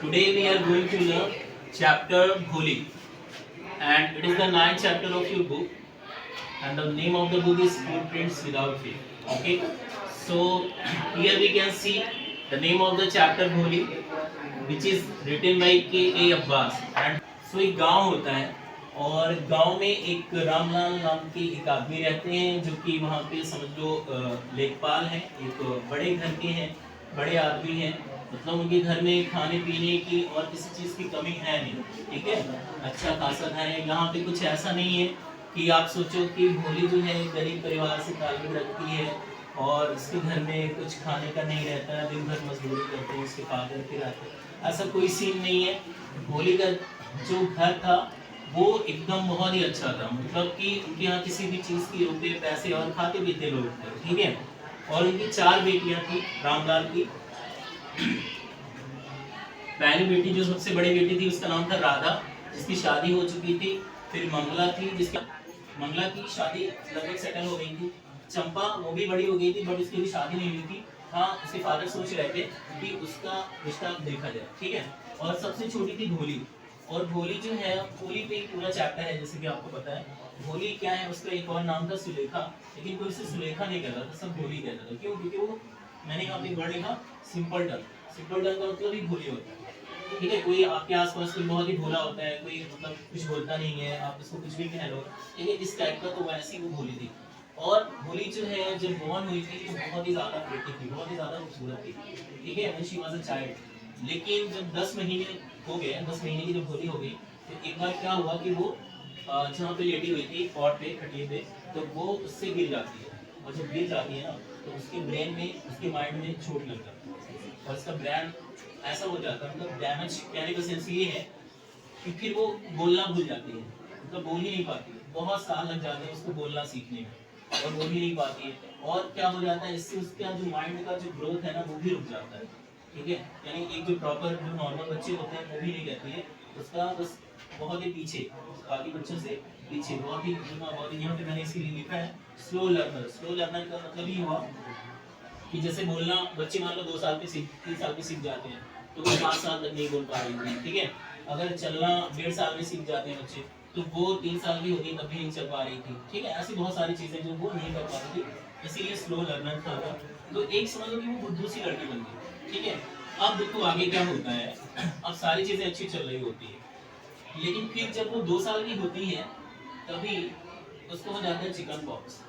Today we are going to learn chapter Bholi, and it is the ninth chapter of your book, and the name of the book is Footprints Without Fear. Okay, so here we can see the name of the chapter Bholi, which is written by K.A. Abbas. And so एक गांव होता है और गांव में एक रामलाल नाम के एक आदमी रहते हैं जो कि वहाँ पे समझ लो लेखपाल हैं, एक बड़े घर के हैं, बड़े आदमी हैं, मतलब उनके घर में खाने पीने की और किसी चीज़ की कमी है नहीं। ठीक है, अच्छा खासा घर है। यहाँ पे कुछ ऐसा नहीं है कि आप सोचो कि भोली जो है गरीब परिवार से ताल्लुक रखती है और उसके घर में कुछ खाने का नहीं रहता है, दिन भर मजदूरी करते हैं, उसके फादर के रहते हैं, ऐसा कोई सीन नहीं है। भोली का जो घर था वो एकदम बहुत ही अच्छा था, मतलब कि उनके यहाँ किसी भी चीज़ की रुपये पैसे और खाते पीते लोग थे। ठीक है, और उनकी 4 बेटियां थी रामलाल की। पहली बेटी जो सबसे बड़ी बेटी थी उसका नाम था राधा, जिसकी शादी हो चुकी थी। फिर मंगला थी, मंगला की शादी लगभग सेटल हो गई थी। चंपा वो भी बड़ी हो गई थी बट उसकी भी शादी नहीं हुई थी। हाँ, उसके फादर सोच रहे थे कि उसका रिश्ता देखा जाए। ठीक है, और सबसे छोटी थी भोली। और भोली जो है, भोली पे पूरा चैप्टर है जैसे कि आपको पता है। भोली क्या है, उसका एक और नाम था सुलेखा, लेकिन कोई उसे सुलेखा नहीं कहता था, सब भोली कहता था। क्यों? क्योंकि वो, मैंने यहाँ पे वर्ड लिखा सिंपल टन। सिंपल टन का मतलब ही भोली होता है। ठीक है, कोई आपके आसपास कोई बहुत ही भोला होता है, कोई मतलब कुछ बोलता नहीं है, आप उसको कुछ भी कह लो, ठीक है, इस टाइप का, तो वैसी वो भोली थी। और भोली जो है जब बॉर्न हुई थी तो बहुत ही ज्यादा प्रेटी थी, बहुत ही ज्यादा खूबसूरत थी। ठीक है, when she was a child. लेकिन जब 10 महीने हो गए, 10 महीने की जब भोली हो गई, तो एक बार क्या हुआ कि वो जहाँ पे लेटी हुई थी पॉट पे, खटिए पे, तो वो उससे गिर जाती है। और जब गिर जाती है ना, तो उसके ब्रेन में, उसके माइंड में चोट लग जाती है और उसका ब्रेन ऐसा हो जाता है, मतलब डैमेज। कहने का सेंस ये है कि फिर वो बोलना भूल जाती है, मतलब बोल ही नहीं पाती। बहुत साल लग जाते हैं उसको बोलना सीखने में और बोल ही नहीं पाती है। और क्या हो जाता है, इससे उसका जो माइंड का जो ग्रोथ है ना वो भी रुक जाता है। ठीक है, यानी एक जो प्रॉपर जो नॉर्मल बच्चे होते हैं वो भी नहीं कहती है, उसका बस बहुत ही पीछे, बाकी बच्चों से पीछे, बहुत ही बहुत ही। यहाँ पे मैंने इसके लिए लिखा है स्लो लर्नर। स्लो लर्नर का मतलब ये हुआ कि जैसे बोलना बच्चे मान लो 2 साल पे सीख, 3 साल पे सीख जाते हैं, तो वो 5 साल तक नहीं बोल पा रही थी। ठीक है, अगर चलना 1.5 साल में सीख जाते हैं बच्चे, तो वो 3 साल की होती तब भी नहीं चल पा रही थी। ठीक है, ऐसी बहुत सारी चीजें जो वो नहीं कर पा रही थी, इसीलिए स्लो लर्नर था। तो एक समझ लो कि वो बुद्धू सी लड़की बन गई। ठीक है, अब देखो आगे क्या होता है। अब सारी चीजें अच्छी चल रही होती है, लेकिन फिर जब वो 2 साल की होती है तभी उसको हो जाता है चिकन पॉक्स।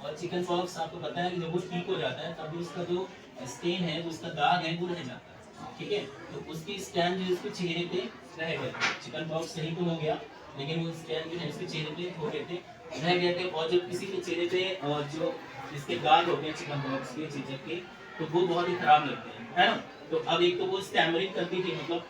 और चिकन पॉक्स आपको पता है कि जब वो ठीक हो जाता है तभी उसका जो स्टेन है, जो उसका दाग है, वो रह जाता है। ठीक है, तो उसकी स्टैन जो उसके चेहरे पे रह गए थे। चिकन पॉक्स सही तो हो गया, लेकिन वो स्टैन जो है उसके चेहरे पे हो गए थे, रह गए थे। और जब किसी के चेहरे पे और जो इसके दाग हो गए चिकन पॉक्स के, चीजक के, तो वो बहुत ही खराब लगते हैं, है ना। तो अब एक तो वो स्टैमरिंग करती थी, मतलब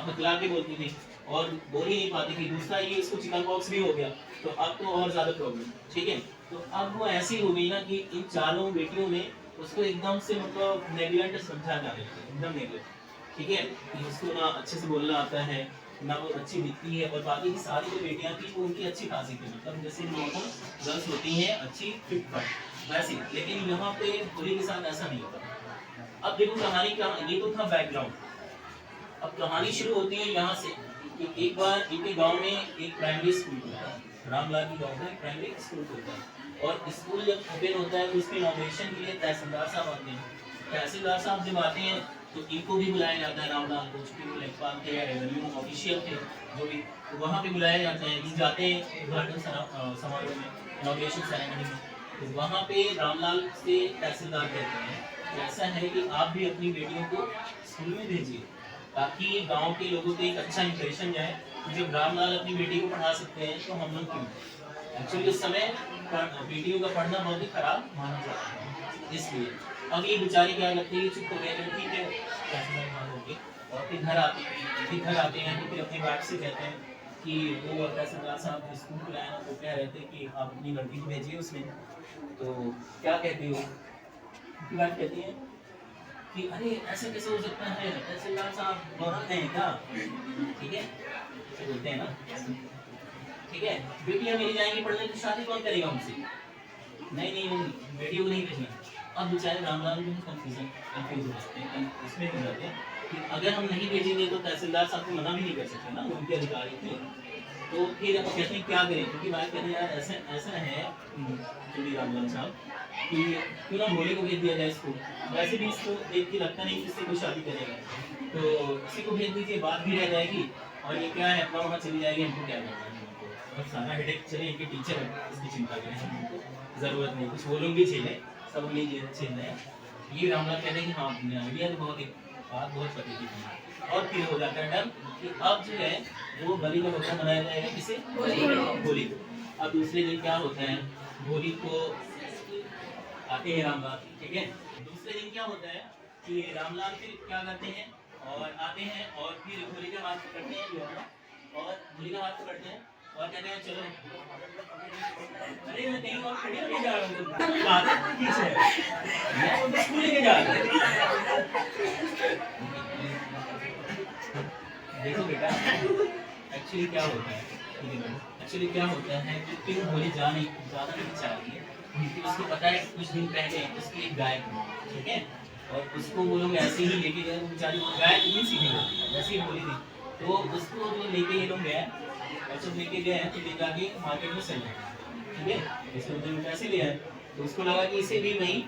हकला के बोलती थी और बोल ही नहीं पाती थी। दूसरा ये इसको चिकन पॉक्स भी हो गया, तो अब तो और ज्यादा प्रॉब्लम। ठीक है, तो अब वो ऐसी हो गई ना कि इन चारों बेटियों में उसको एकदम से मतलब नेग्लेक्ट समझा जा रहा है, एकदम नेग्लेक्ट। ठीक है, कि उसको ना अच्छे से बोलना आता है, ना वो अच्छी दिखती है, और बाकी की सारी जो बेटियां थी वो उनकी अच्छी खासी थी, मतलब जैसे नॉर्मल गर्ल्स होती हैं, अच्छी फिट फाट वैसी। लेकिन यहाँ पे भोली के साथ ऐसा नहीं होता। अब देखो कहानी का ये तो था बैकग्राउंड। अब कहानी शुरू होती है यहाँ से कि एक बार इनके गांव में एक प्राइमरी स्कूल खुलता है। रामलाल के गांव में एक प्राइमरी स्कूल खुलता है, और स्कूल जब ओपन होता है तो उसके इनॉग्रेशन के लिए तहसीलदार साहब आते हैं। तहसीलदार साहब जब आते हैं तो इनको भी बुलाया जाता है, रामलाल को, चूंकि वो लेखपाल थे या रेवेन्यू ऑफिशियल थे जो भी, तो वहाँ पे बुलाया जाता है। ये जाते हैं उद्घाटन समारोह में, इनॉग्रेशन सेरेमनी में। तो वहाँ पे रामलाल से तहसीलदार कहते हैं कि ऐसा है कि आप भी अपनी बेटियों को स्कूल में भेजिए, ताकि गांव के लोगों को एक अच्छा इंप्रेशन जाए कि जब रामलाल अपनी बेटी को पढ़ा सकते हैं तो हम लोग क्यों। एक्चुअली उस समय बेटियों का पढ़ना बहुत ही खराब माना जाता है, इसलिए अब ये बेचारे क्या करते हैं, चुप हो गए, ठीक है फैसला मान होंगे। और फिर घर आते हैं तो फिर अपने बाप से कहते हैं कि वो तहसीलदार साहब स्कूल को लाए ना, तो कह रहे थे कि आप अपनी लड़की को भेजिए उसमें। तो क्या कहती हो, उनकी बात कहती है कि अरे ऐसे कैसे हो सकता है, तहसीलदार साहब गौरव हैं क्या। ठीक है, ऐसे बोलते हैं ना। ठीक है, बेटियां मेरी जाएंगी पढ़ने तो शादी कौन करेगा उनसे। नहीं नहीं नहीं, बेटियों को नहीं भेजना। अब बेचारे रामलाल भी कंफ्यूज हो जाते हैं, इसमें हो जाते हैं कि अगर हम नहीं भेजेंगे तो तहसीलदार जिम्मेदार साहब को मना भी नहीं कर सकते ना, उनके अधिकारी थे। तो फिर अब कहते हैं क्या करें, क्योंकि बात कहते हैं यार ऐसा ऐसा है चुनी रामलाल साहब कि क्यों ना भोले को भेज दिया जाए स्कूल, वैसे भी इसको देख के लगता नहीं कि इससे कोई शादी करेगा, तो इसी को भेज दीजिए, बात भी रह जाएगी और ये क्या है अपना वहाँ चली जाएगी, हमको क्या करना है हमको, और सारा हेडेक चले इनके टीचर है, इसकी चिंता करें हमको ज़रूरत नहीं, कुछ वो लोग भी झेलें, सब नहीं झेल रहे हैं। ये रामलाल कहते हैं कि हाँ आइडिया तो बहुत बात बहुत पति की, और फिर हो जाता है डर कि अब जो है वो बलि का बकरा बनाया जाएगा किसे, होली को। अब दूसरे दिन क्या होता है, होली को आते हैं रामलाल, ठीक है। दूसरे दिन क्या होता है कि रामलाल फिर क्या करते हैं और आते हैं और फिर होली का हाथ पकड़ते हैं जो है, और होली का हाथ पकड़ते हैं और कहते हैं चलो, अरे मैं कहीं और खड़ी होने जा रहा हूँ, बात ठीक है, मैं तो स्कूल लेके जा रहा हूँ। देखो बेटा एक्चुअली क्या होता है, एक्चुअली क्या होता है कि क्यों होली जाना नहीं चाहिए, क्योंकि उसको पता है कुछ दिन पहले उसकी एक गाय थी, ठीक है, और उसको वो लोग ऐसे ही लेके गए, वो बेचारी गाय नहीं सीखी वैसे ही होली थी, तो उसको जो लेके ये लोग गए और जब लेके गए तो ले जाके मार्केट में सेल किया, ठीक है, इसमें जो पैसे ले आए, तो उसको लगा कि इसे भी वहीं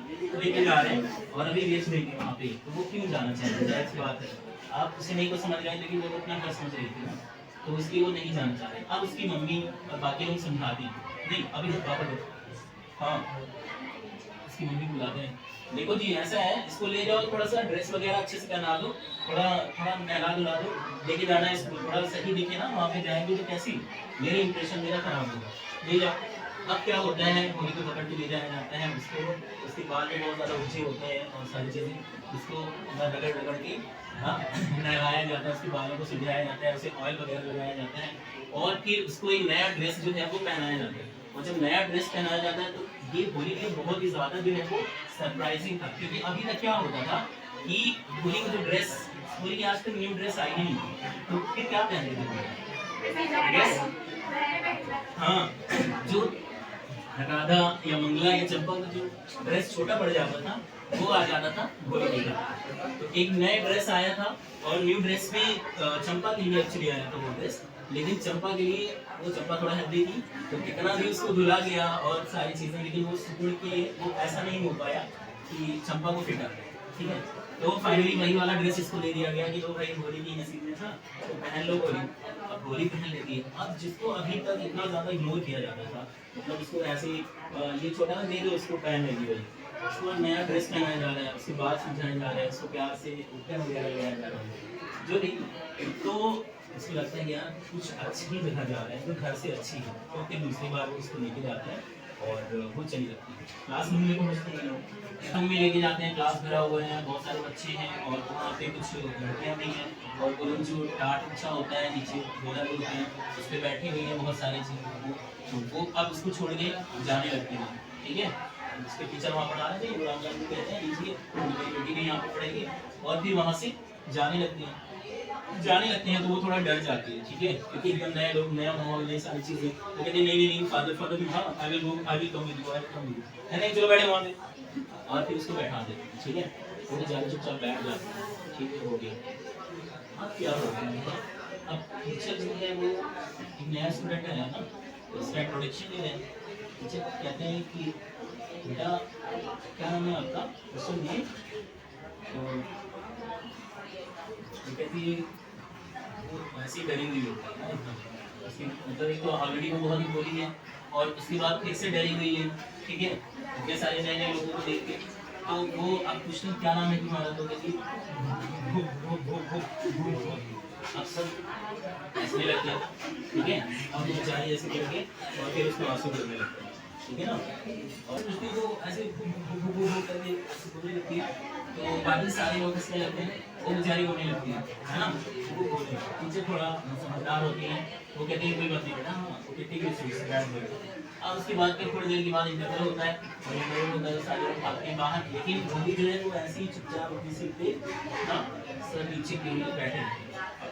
लेके जा रहे हैं और अभी बेच देंगे वहाँ पे, तो वो क्यों जाना चाहते हैं, ऐसी बात है, आप उसे नहीं को समझ रहे हैं, लेकिन वो अपना घर समझ रही थी ना, तो उसकी वो नहीं जाना चाह रहे। अब उसकी मम्मी और बाकी लोग समझाती नहीं, अभी तो पापा देखो, हाँ उसकी मम्मी बुलाते हैं, देखो जी ऐसा है, इसको ले जाओ, थोड़ा सा ड्रेस वगैरह अच्छे से पहना दो, थोड़ा थोड़ा नहला धुला दो, लेके जाना है स्कूल, थोड़ा सही दिखे ना, वहाँ पे जाएंगे तो कैसी मेरे इंप्रेशन मेरा खराब होगा, ले जाओ। अब क्या होता है, होली को पकड़ के ले जाया जाता है उसको, उसके बाल में बहुत ज़्यादा ऊँचे होते हैं और सारी चीज़ें, उसको रगड़ रगड़ के हाँ नहलाया जाता है, उसके बालों को सुझाया जाता है, उसे ऑयल वगैरह लगाया जाता है, और फिर उसको एक नया ड्रेस जो है वो पहनाया जाता है, और जब नया ड्रेस पहनाया जाता है तो ये होली के बहुत ही ज़्यादा जो है वो सरप्राइजिंग था, क्योंकि अभी तक क्या होता था कि होली की जो ड्रेस, होली की आज तक न्यू ड्रेस आई ही नहीं, तो फिर क्या पहनते थे ड्रेस, हाँ जो राधा या मंगला या चंपा का जो ड्रेस छोटा पड़ जाता था वो आ जाता था होली का, तो एक नया ड्रेस आया था, और न्यू ड्रेस भी चंपा के लिए एक्चुअली आया था वो ड्रेस, लेकिन चंपा के लिए वो चंपा थोड़ा हेल्दी थी, तो कितना भी उसको धुला गया और सारी चीज़ें, लेकिन वो सुकून के वो ऐसा नहीं हो पाया कि चंपा को फिट आ गया, ठीक है, तो फाइनली वही वाला ड्रेस इसको दे दिया गया कि लो भाई होली की नसीब में था तो पहन लो होली, अब होली पहन लेती है। अब जिसको अभी तक इतना ज़्यादा इग्नोर किया जाता था, मतलब उसको ऐसे ये छोटा ना दे दो उसको पहन लेगी वही, उसको नया ड्रेस पहनाया जा रहा है, उसके बाद समझाया जा रहा है, उसको प्यार से ऊपर वगैरह लगाया जा रहा है, जो नहीं तो उसको लगता है कि यार कुछ अच्छी जगह जा रहा है जो घर से अच्छी है, तो फिर दूसरी बार वो उसको लेके जाते हैं और वो चली जाती है क्लास में, को रूम में लेके जाते हैं, क्लास भरा हुआ है, बहुत सारे बच्चे हैं और वहाँ पे कुछ लड़कियाँ भी हैं, और वो लोग जो टाट अच्छा होता है नीचे बोला लोग हैं उस पर बैठी हुई है बहुत सारी चीज़ें, तो वो अब उसको छोड़ के जाने लगते हैं, ठीक है, उसके टीचर वहाँ पढ़ा रहे थे, रामलाल को कहते हैं लीजिए मेरी बेटी भी यहाँ पे पढ़ेगी, और फिर वहाँ से जाने लगते हैं तो वो थोड़ा डर जाती है, ठीक है, क्योंकि एकदम नए लोग, नया माहौल, नई सारी चीज़ें, तो कहते हैं नहीं फादर भी, हाँ I will come with you, है नहीं, चलो बैठे वहाँ पे, और फिर उसको बैठा देते हैं, ठीक है, वो तो जाके चुपचाप बैठ जाते हैं, ठीक है, हो गया। अब क्या हो गया, अब टीचर जो है वो एक नया स्टूडेंट है ना, तो उसका इंट्रोडक्शन ले रहे हैं, टीचर कहते हैं कि बेटा क्या नाम है आपका, क्वेश्चन ये, तो कहती है वो वैसे ही डरी हुई होती है ना, उसकी मतलब एक तो ऑलरेडी वो बहुत ही बोली है और उसके बाद फिर से डरी हुई है, ठीक है, इतने सारे नए नए लोगों को देख के, तो वो अब पूछते क्या नाम है तुम्हारा, तो कहती अब सब हंसने लगते हैं, ठीक है, अब वो बेचारी ऐसे करके और फिर उसको आंसू गिरने लगते हैं, ठीक है ना, और उसकी वो ऐसे करके ऐसे बोलने लगती है, तो बाकी सारे लोग हंसने लगते हैं, वो बेचारी रोने लगती है ना, वो बोले टीचर थोड़ा समझदार होती है, वो कहते हैं कोई बात नहीं बेटा, हाँ वो कहती है, और उसके बाद फिर थोड़ी देर के बाद इंटरवल होता है और इंटरवल होता है सारे लोग भागते हैं बाहर, लेकिन भोली जो है वो ऐसे ही चुपचाप अपनी सीट पे ना सर नीचे के लिए बैठे हैं,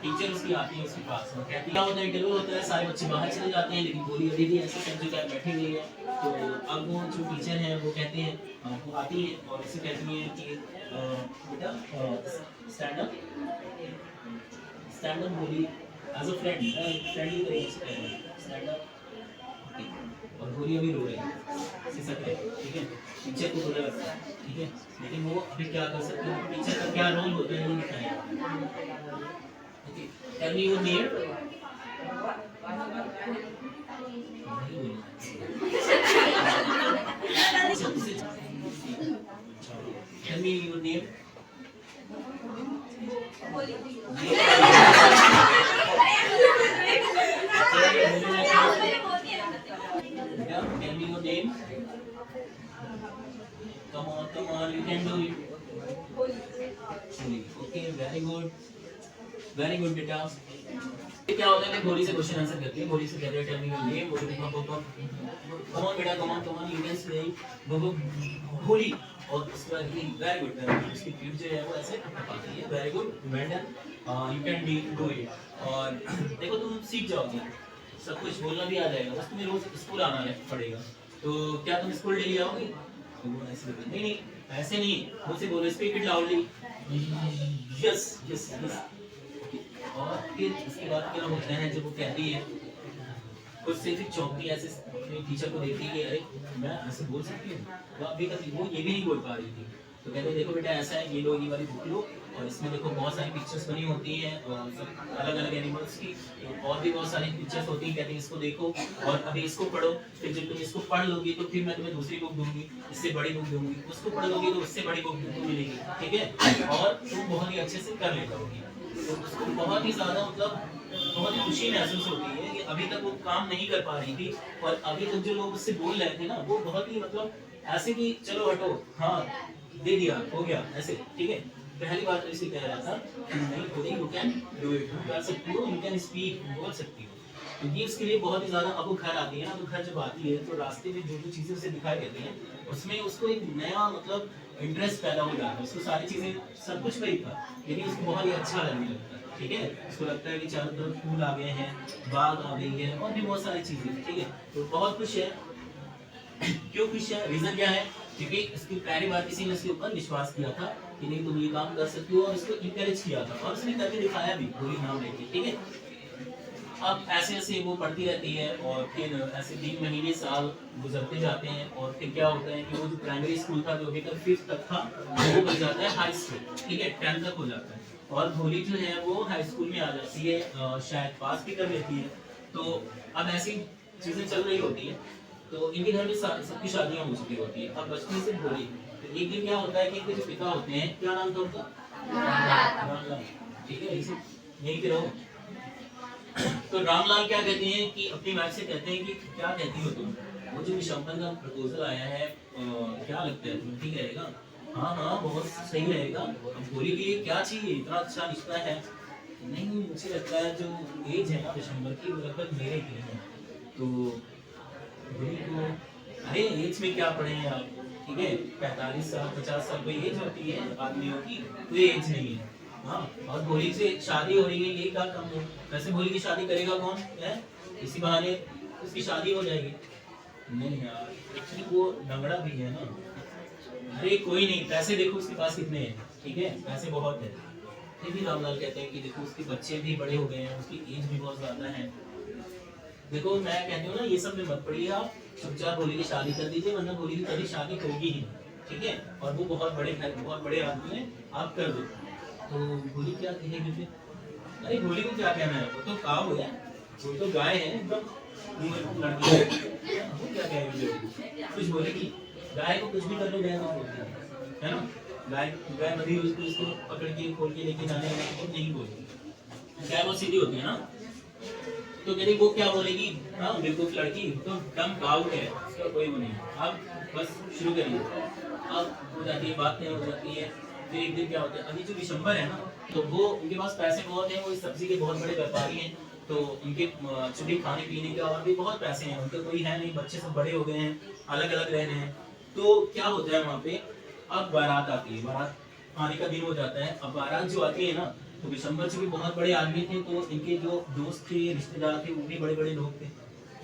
टीचर उसकी आती है उसके पास में, कहती क्या होता है, इंटरवल होता है, सारे बच्चे बाहर चले जाते हैं, लेकिन भोली अभी भी ऐसे सब जगह बैठी हुई है, तो अब वो जो टीचर है वो कहते हैं, वो आती है और इसे कहती है कि बेटा stand stand up holy as a friend, friendly तरीके से कह रहे हैं स्टैंड अप। और होली अभी रो रही है, सिसक रही है, ठीक है, टीचर को बुरा लगता है, ठीक है, लेकिन वो अभी क्या कर सकते हैं, टीचर का क्या रोल होता है वो दिखाएगा। Okay, tell me your name. Tell me your name. Tell me your name. Come on, you can do it. Okay, very good बेटा। क्या होता है, गोली से क्वेश्चन आंसर करते हैं, गोली से कहते हैं टेल मी योर नेम, गोली को कम ऑन बेटा, come on you can say गोली। और इसका वेरी गुड, इसकी पीठ जो है वो ऐसे टकटकाती है, very good, well done, you can do it. और देखो तुम सीख जाओगे, सब कुछ बोलना भी आ जाएगा, बस तुम्हें रोज स्कूल आना पड़ेगा। तो क्या तुम स्कूल डेली आओगे? तो वो ऐसे नहीं नहीं, ऐसे नहीं, मुझसे बोलो, speak it loudly, yes yes yes. और फिर इसके बाद क्या होता है, जब वो कहती है कुछ से फिर चौंकती ऐसे अपने टीचर को देखती है कि अरे मैं ऐसे बोल सकती हूँ, वो अभी तक वो ये भी नहीं बोल पा रही थी। तो कहते हैं देखो बेटा ऐसा है, ये लो, ये वाली बुक लो, और इसमें देखो बहुत सारी पिक्चर्स बनी होती हैं अलग अलग एनिमल्स की, और भी बहुत सारी पिक्चर्स होती हैं, कहते हैं इसको देखो और अभी इसको पढ़ो, फिर जब तुम इसको पढ़ लोगी तो फिर मैं तुम्हें दूसरी बुक दूंगी, इससे बड़ी बुक दूंगी, उसको पढ़ लोगी तो उससे बड़ी बुक तुमको मिलेगी, ठीक है, और तुम बहुत ही अच्छे से कर ले जाओगी। तो उसको बहुत ही ज्यादा मतलब बहुत ही खुशी महसूस होती है कि अभी तक वो काम नहीं कर पा रही थी, और अभी तक जो लोग उससे बोल रहे थे ना, वो बहुत ही मतलब ऐसे कि चलो हटो, हाँ दे दिया, हो गया, ऐसे, ठीक है। पहली बार तो इसे कह रहा था कि नहीं खुद ही यू कैन डू इट, कर सकती हो, यू कैन स्पीक, बोल सकती हो। तो ये इसके लिए बहुत ही ज्यादा, अब वो घर आती है ना, तो घर जब आती है तो रास्ते में जो जो चीजें उसे दिखाई देती हैं उसमें उसको एक नया मतलब इंटरेस्ट पैदा हो जाता है, उसको सारी चीजें, सब कुछ वही था लेकिन उसको बहुत ही अच्छा लगने लगता है, ठीक है। उसको लगता है कि चारों तरफ फूल आ गए हैं, बाग आ गई है, और भी बहुत सारी चीजें, ठीक है, तो बहुत खुश है। क्यों खुश है, रीजन क्या है, क्योंकि इसकी पहली बार किसी ने इसके ऊपर विश्वास किया था कि नहीं तुम ये काम कर सकती हो, और इसको इंकरेज किया था, और उसने करके दिखाया भी, पूरी नाम लेके, ठीक है। अब ऐसे ऐसे वो पढ़ती रहती है, और फिर ऐसे 3 महीने साल गुजरते जाते हैं, और फिर क्या होता है कि वो जो प्राइमरी स्कूल था जो अभी तक 5th तक था, वो बन जाता है हाई स्कूल, ठीक है, 10th तक हो जाता है, और भोली जो है वो हाई स्कूल में आ जाती है, शायद पास भी कर लेती है। तो अब ऐसी चीजें चल रही होती है, तो इनके घर में सबकी शादियां हो चुकी होती है। अब बचपन से भोली, तो एक दिन क्या होता है कि इनके जो पिता होते हैं, क्या नाम था उनका, रामलाल, ठीक है, यहीं पे रहो। तो रामलाल क्या कहते हैं कि अपनी वाइफ से कहते हैं कि क्या कहती हो तुम, वो जो विशंबर का प्रपोजल आया है, क्या लगता है तुम्हें, ठीक रहेगा? हाँ हाँ बहुत सही रहेगा। अब भोली के लिए क्या चाहिए, इतना अच्छा रिश्ता है। नहीं मुझे लगता है जो एज है ना विशंबर की, वो लगभग मेरे की है। तो भोली को, अरे एज में क्या पढ़े हैं आप, ठीक है, 45 साल 50 साल कोई एज होती है आदमियों की, कोई एज नहीं है। हाँ, और भोली से शादी हो रही है, ये क्या कम है, वैसे भोली की शादी करेगा कौन है, इसी बहाने उसकी शादी हो जाएगी। नहीं यार, एक्चुअली वो लंगड़ा भी है ना। अरे कोई नहीं, पैसे देखो उसके पास कितने हैं, ठीक है, पैसे बहुत है। फिर भी रामलाल कहते हैं कि देखो उसके बच्चे भी बड़े हो गए हैं, उसकी एज भी बहुत ज्यादा है। देखो मैं कहती हूँ ना, ये सब में मत पड़िए आप, चुपचाप भोली की शादी कर दीजिए, वरना भोली की कभी शादी होगी ही, ठीक है, और वो बहुत बड़े घर, बहुत बड़े आदमी है, आप कर दो। तो भोली क्या कहेगी फिर, अरे भोली को क्या कहना है, वो तो काऊ है, वो तो गाय है एकदम लड़की है, वो क्या कहेगी, कुछ बोलेगी, गाय को कुछ भी कर लो, गाय कुछ बोलती है ना, गाय गाय मरी उसको पकड़ के खोल के लेके जाने को नहीं बोलती, गाय बहुत सीधी होती है ना। तो कहती वो क्या बोलेगी, हाँ बिल्कुल लड़की तो डम काऊ है, उसका कोई वो नहीं। अब बस शुरू करिए, अब हो जाती है, बातें हो जाती है। फिर एक दिन क्या होता है, अभी जो विशंबर है ना, तो वो उनके पास पैसे बहुत हैं, वो इस सब्जी के बहुत बड़े व्यापारी हैं, तो उनके चुड़ी खाने पीने का और भी बहुत पैसे हैं, उनके कोई है नहीं, बच्चे सब बड़े हो गए हैं, अलग अलग रह रहे हैं। तो क्या होता है वहाँ पे, अब बारात आती है, बारात आने का दिन हो जाता है। अब बारात जो आती है ना, तो विशंबर से भी बहुत बड़े आदमी थे, तो इनके जो दोस्त थे, रिश्तेदार थे, वो भी बड़े बड़े लोग थे,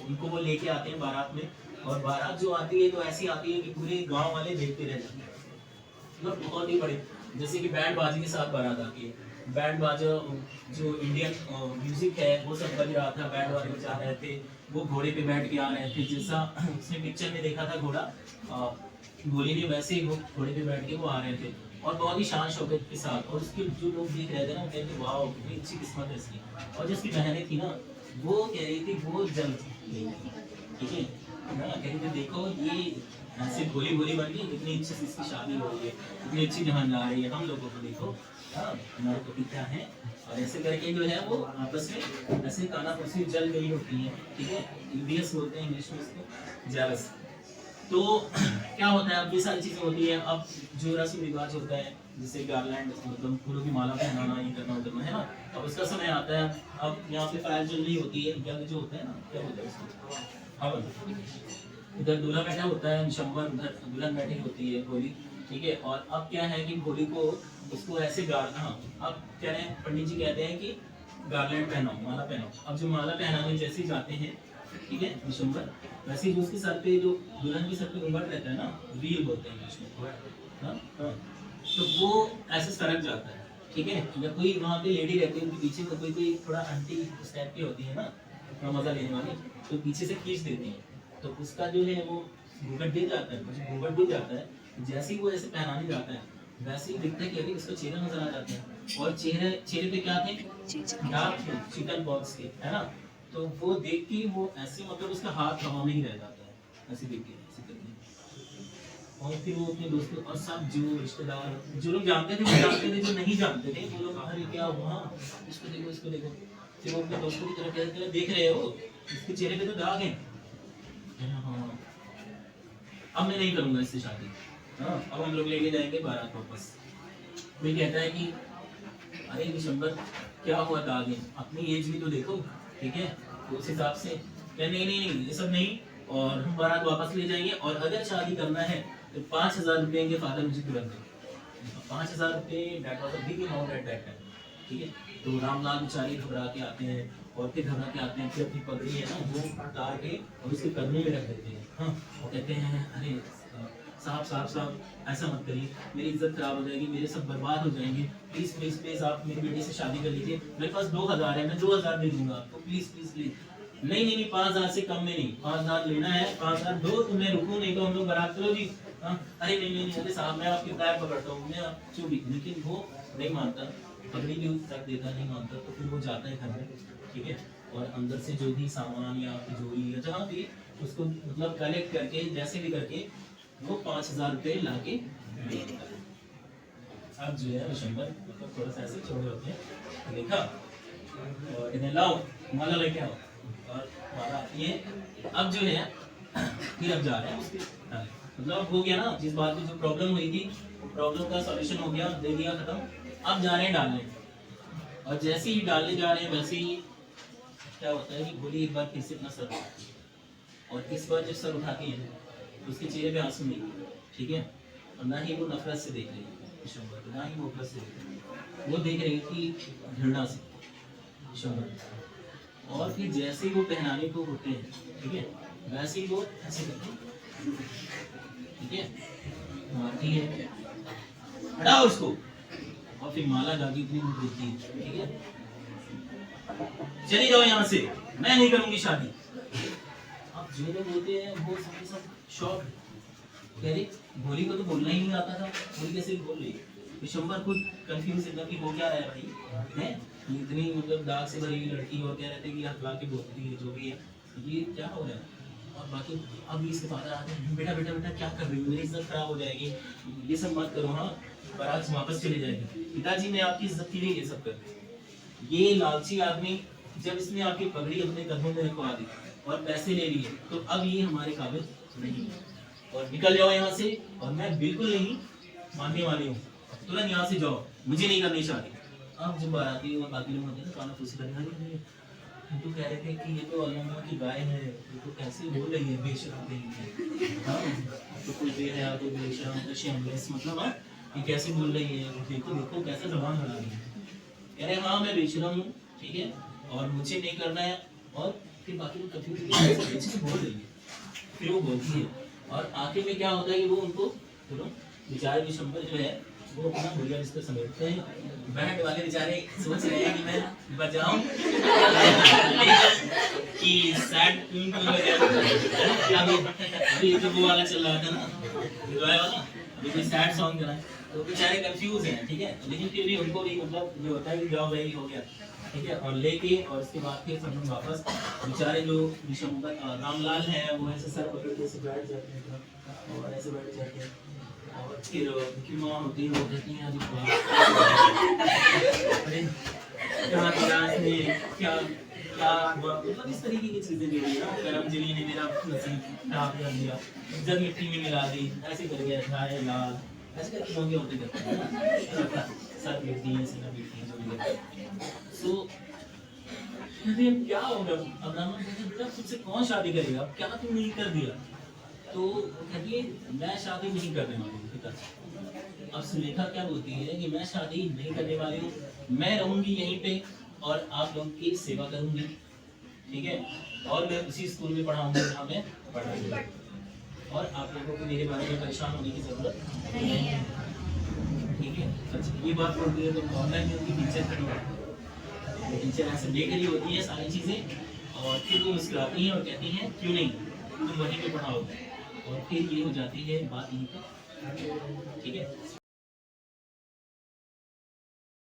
उनको वो लेके आते हैं बारात में। और बारात जो आती है तो ऐसी आती है कि पूरे गांव वाले देखते रह जाते हैं, मतलब बहुत ही बड़े, जैसे कि बैंड बाजी के साथ बारात आती है। बैंड बाजा जो इंडियन म्यूजिक है वो सब बज रहा था, बैंड वाले बजा रहे थे, वो घोड़े पे बैठ के आ रहे थे, जैसा उसने पिक्चर में देखा था घोड़ा घोड़ी ने, वैसे ही वो घोड़े पे बैठ के वो आ रहे थे और बहुत ही शान शौकत के साथ। और उसके जो लोग देख रहे थे ना, वो कहते वाह कितनी अच्छी किस्मत है इसकी। और जो उसकी बहनें थी ना, वो कह रही थी वो जल गई, ठीक है ना, कह रही थी देखो ये ऐसे भोली भोली बन गई, इतनी अच्छी से इसकी शादी हो रही है, इतनी अच्छी जहां जा रही है, हम लोगों को देखो हमारे पति क्या है। और ऐसे करके जो है वो आपस में ऐसे कानाफूसी जल गई होती है, ठीक है, इंडियस बोलते हैं इंग्लिश में इसको, जेलस। तो क्या होता है, अब ये सारी चीजें होती है। अब जो रस्म रिवाज होता है, जैसे गार्लैंड मतलब फूलों की माला पहनाना, ये करना उधरना है ना, अब उसका समय आता है। अब यहाँ पे फायर जल रही होती है, जल जो होता है ना, क्या बोलते हैं उसको, हवन। इधर दूल्हा बैठा होता है निशंबर, उधर दुल्हन बैठी होती है होली, ठीक है। और अब क्या है कि होली को उसको ऐसे हाँ, अब कह रहे हैं पंडित जी कहते हैं कि गार्लैंड पहनाओ, माला पहनाओ। अब जो माला पहनाने जैसे जाते हैं, ठीक है, निशंबर, वैसे ही जो उसके सर पे, जो दुल्हन के सर पे घूंघट रहता है ना, वील बोलते हैं इंग्लिश में, हाँ हाँ, तो वो ऐसे सरक जाता है, ठीक है। या कोई वहाँ पे लेडी रहती है, उनके पीछे कोई कोई थोड़ा आंटी उस टाइप की होती है ना, थोड़ा मजा लेने वाली, तो पीछे से खींच देती है, तो उसका जो है वो घूंघट गिर जाता है, मुझे घूंघट गिर जाता है। जैसे ही वो ऐसे पहनाने जाता है, वैसे ही दिखता है कि अभी उसका चेहरा नजर आ जाता है, और चेहरे पे क्या थे, डार्क चिकन बॉक्स के, है ना। तो वो देख के वो ऐसे मतलब उसका हाथ हवा में ही रह जाता है, ऐसे देख के, ऐसे करके। और फिर वो अपने दोस्तों और सब जो रिश्तेदार, जो लोग जानते थे वो जानते थे, जो नहीं जानते थे वो लोग, अरे क्या हुआ, इसको देखो इसको देखो। फिर वो अपने दोस्तों की तरफ कहते थे, देख रहे हो इसके चेहरे पे तो दाग है, हाँ अब मैं नहीं करूंगा इससे शादी, हाँ अब हम लोग लेके जाएंगे बारात वापस। कोई कहता है कि अरे दिसंबर क्या हुआ दाग है, अपनी एज भी तो देखो, ठीक है, तो उस हिसाब से नहीं नहीं नहीं ये सब नहीं, और हम बारात वापस ले जाएंगे, और अगर शादी करना है तो 5,000 रुपये देंगे फादर मुझे तुरंत दें। 5,000 रुपये, that was a big amount at that time, ठीक है। तो रामलाल बेचारे घबरा के आते हैं, और फिर घबरा के आते हैं, फिर अपनी पगड़ी है ना वो उतार के और उसके कदमों में रख देते हैं, हाँ, और कहते हैं अरे साहब साहब साहब ऐसा मत करिए, मेरी इज्जत खराब हो जाएगी, मेरे सब बर्बाद हो जाएंगे, प्लीज प्लीज प्लीज आप मेरी बेटी से शादी कर लीजिए, मेरे पास 2,000 है, मैं 2,000 दे दूंगा आपको, प्लीज प्लीज प्लीज। नहीं नहीं नहीं 5,000 से कम में नहीं, 5,000 लेना है, 5,000 दो तो मैं रुकूं, नहीं तो हम लोग बारात चलो जी, हाँ। अरे नहीं नहीं नहीं, अरे साहब मैं आपके पैर पकड़ता हूँ, मैं आप चुप। लेकिन वो नहीं मानता, पगड़ी भी तक देता नहीं मानता, तो फिर वो जाता है घर में, ठीक है, और अंदर से जो भी सामान या तिजोरी या जहाँ भी उसको मतलब कलेक्ट करके जैसे भी करके वो 5,000 रुपये ला के दे देता है। अब जो है दिसंबर मतलब थोड़ा सा ऐसे छोड़े होते हैं, देखा, और इन्हें लाओ माला लेके आओ, और माला आती है। अब जो है फिर अब जा रहे हैं उसके, मतलब अब हो गया ना, जिस बात की जो प्रॉब्लम हुई थी प्रॉब्लम का सॉल्यूशन हो गया, दे दिया खत्म। अब जा रहे हैं डालने, और जैसे ही डालने जा रहे हैं वैसे ही क्या होता है कि भोली एक बार फिर से अपना सर उठाती है, और इस बार जब सर उठाती है तो उसके चेहरे पे आंसू नहीं, ठीक है, और ना ही वो नफरत से देख रही है दिसंबर, ना ही वो नफरत से देख रही है, वो देख रही थी घृणा से दिसंबर। और फिर जैसे ही वो पहनाने को होते हैं, ठीक है, वैसे ही वो ऐसे करते हैं, ठीक है, मारती है, हटाओ उसको, और फिर माला जाके इतनी देती है, ठीक है, चली जाओ यहाँ से, मैं नहीं करूंगी शादी। अब जो लोग होते हैं वो सब शॉक, कह रहे भोली को तो बोलना ही नहीं आता था, भोली कैसे बोल रही है। दिसंबर खुद कंफ्यूज है कि हो क्या रहा है भाई, है इतनी मतलब दाग से भरी हुई लड़की, और कह रहे थे कि हकला के बोलती है जो भी है, ये क्या हो रहा है। और बाकी अब इसके फादर आते हैं, बेटा बेटा बेटा क्या कर रही हो, मेरी इज्जत खराब हो जाएगी, ये सब मत करो, हाँ बारात वापस चले जाएगी, पिताजी ने आपकी इज्जत की नहीं ये सब कर। ये लालची आदमी जब इसने आपकी पगड़ी अपने कदमों में रखवा दी और पैसे ले लिए, तो अब ये हमारे काबिल नहीं है, और निकल जाओ यहाँ से, और मैं बिल्कुल नहीं मानने वाली हूँ, तुरंत यहाँ से जाओ, मुझे नहीं करनी शादी। अब जब बाराती और बाकी लोग होते हैं ना काना फूसी करने, तो कह रहे थे कि ये तो अल्लाह की गाय है, ये तो कैसे बोल रही है बेशरम कहीं, हाँ तो कोई बेहया कोई बेशरम तो शेमलेस, मतलब हाँ ये कैसे बोल रही है, देखो देखो कैसा जबान बना रही है, कह रहे हाँ मैं बेशरम हूँ, ठीक है, और मुझे नहीं करना है। और फिर बाकी लोग कंफ्यूज बोल रही है, फिर वो बोलती है, और आखिर में क्या होता है कि वो उनको बेचारे दिसंबर जो है वो अपना बुढ़िया बिस्तर समेटते हैं, बेड वाले बेचारे सोच रहे हैं कि मैं बजाऊं कि सैड ट्यून क्यों बजाऊं। अभी तो वो वाला चल रहा था ना, एंजॉय वाला, अभी कोई सैड सॉन्ग चला है, तो बेचारे कंफ्यूज हैं, ठीक है। लेकिन फिर भी उनको भी मतलब ये होता है कि जाओ भाई हो गया, ठीक है। और लेके और उसके बाद फिर सब लोग वापस, बेचारे जो रामलाल हैं वो ऐसे सर पकड़ के ऐसे बैठ जाते हैं और ऐसे बैठ जाते हैं, और फिर उनकी माँ होती है, वो कहती हैं अरे क्या क्या हुआ, मतलब इस तरीके की चीजें भी हुई ना, करमजली ने मेरा नसीब खराब कर दिया, जब मिट्टी में मिला दी, ऐसे कर गया था लाल, ऐसे करके होंगे होते करते हैं, सर गिरती है, सीना गिरती है, जो भी करते हैं। सो कहते हैं क्या होगा, अब ब्राह्मण कहते हैं बेटा तुझसे कौन शादी करेगा, क्या तू नहीं कर दिया, तो कहती है मैं शादी नहीं करने वाली हूँ पिताजी। अब सुलेखा क्या बोलती है कि मैं शादी नहीं करने वाली हूँ, मैं रहूंगी यहीं पे और आप लोगों की सेवा करूंगी, ठीक है, और मैं उसी स्कूल में पढ़ाऊंगी जहाँ मैं पढ़ाऊंगी, और आप लोगों को मेरे बारे में परेशान होने की जरूरत नहीं है, ठीक है। अच्छा ये बात बोलती है तो ऑनलाइन उनकी टीचर खड़ी है, टीचर ऐसे देख रही होती है सारी चीजें, और फिर वो मुस्कुराती हैं और कहती हैं क्यों नहीं तुम वहीं पे पढ़ाओगे, और फिर ये हो जाती है बात यहीं पे, ठीक है।